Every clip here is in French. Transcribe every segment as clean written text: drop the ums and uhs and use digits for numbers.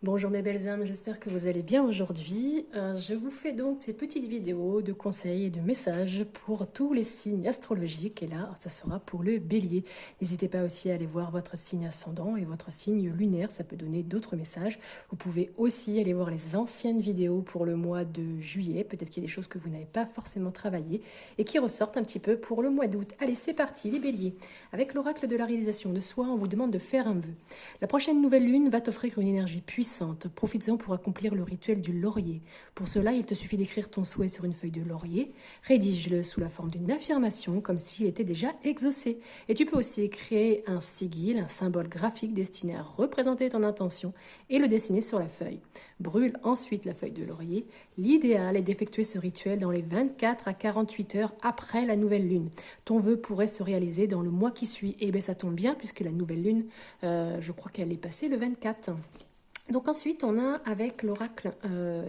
Bonjour mes belles âmes, j'espère que vous allez bien aujourd'hui. Je vous fais donc ces petites vidéos de conseils et de messages pour tous les signes astrologiques. Et là, ça sera pour le bélier. N'hésitez pas aussi à aller voir votre signe ascendant et votre signe lunaire, ça peut donner d'autres messages. Vous pouvez aussi aller voir les anciennes vidéos pour le mois de juillet. Peut-être qu'il y a des choses que vous n'avez pas forcément travaillées et qui ressortent un petit peu pour le mois d'août. Allez, c'est parti les béliers. Avec l'oracle de la réalisation de soi, on vous demande de faire un vœu. La prochaine nouvelle lune va t'offrir une énergie puissante. Profites-en pour accomplir le rituel du laurier. Pour cela, il te suffit d'écrire ton souhait sur une feuille de laurier. Rédige-le sous la forme d'une affirmation, comme s'il était déjà exaucé. Et tu peux aussi créer un sigil, un symbole graphique destiné à représenter ton intention et le dessiner sur la feuille. Brûle ensuite la feuille de laurier. L'idéal est d'effectuer ce rituel dans les 24 à 48 heures après la nouvelle lune. Ton vœu pourrait se réaliser dans le mois qui suit. Et bien ça tombe bien puisque la nouvelle lune, je crois qu'elle est passée le 24. Donc ensuite, on a avec l'oracle,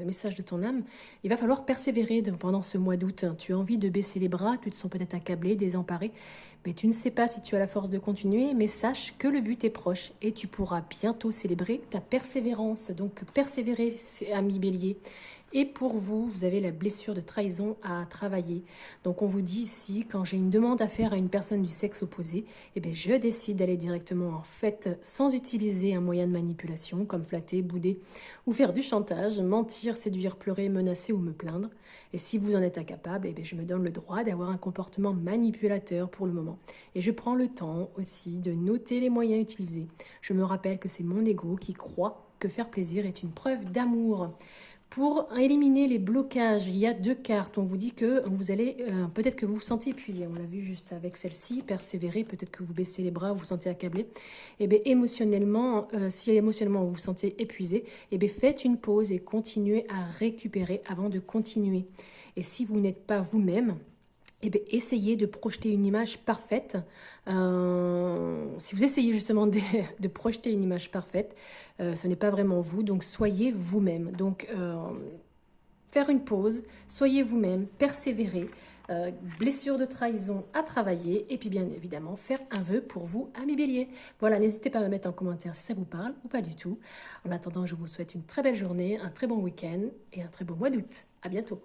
message de ton âme, il va falloir persévérer pendant ce mois d'août. Tu as envie de baisser les bras, tu te sens peut-être accablé, désemparé, mais tu ne sais pas si tu as la force de continuer, mais sache que le but est proche et tu pourras bientôt célébrer ta persévérance. Donc persévérer, ami bélier. Et pour vous, vous avez la blessure de trahison à travailler. Donc on vous dit ici, quand j'ai une demande à faire à une personne du sexe opposé, eh bien je décide d'aller directement en fait sans utiliser un moyen de manipulation comme flatter, bouder ou faire du chantage, mentir, séduire, pleurer, menacer ou me plaindre. Et si vous en êtes incapable, eh bien je me donne le droit d'avoir un comportement manipulateur pour le moment. Et je prends le temps aussi de noter les moyens utilisés. Je me rappelle que c'est mon ego qui croit que faire plaisir est une preuve d'amour. Pour éliminer les blocages, il y a deux cartes. On vous dit que vous allez, peut-être que vous vous sentez épuisé. On l'a vu juste avec celle-ci, persévérer. Peut-être que vous baissez les bras, vous vous sentez accablé. Et bien émotionnellement, si émotionnellement vous vous sentez épuisé, et bien faites une pause et continuez à récupérer avant de continuer. Et si vous n'êtes pas vous-même, eh bien, essayez de projeter une image parfaite. Si vous essayez justement de projeter une image parfaite, ce n'est pas vraiment vous, donc soyez vous-même. Donc, faire une pause, soyez vous-même, persévérez. Blessure de trahison à travailler et puis bien évidemment faire un vœu pour vous, amis bélier. Voilà, n'hésitez pas à me mettre en commentaire si ça vous parle ou pas du tout. En attendant, je vous souhaite une très belle journée, un très bon week-end et un très beau mois d'août. À bientôt.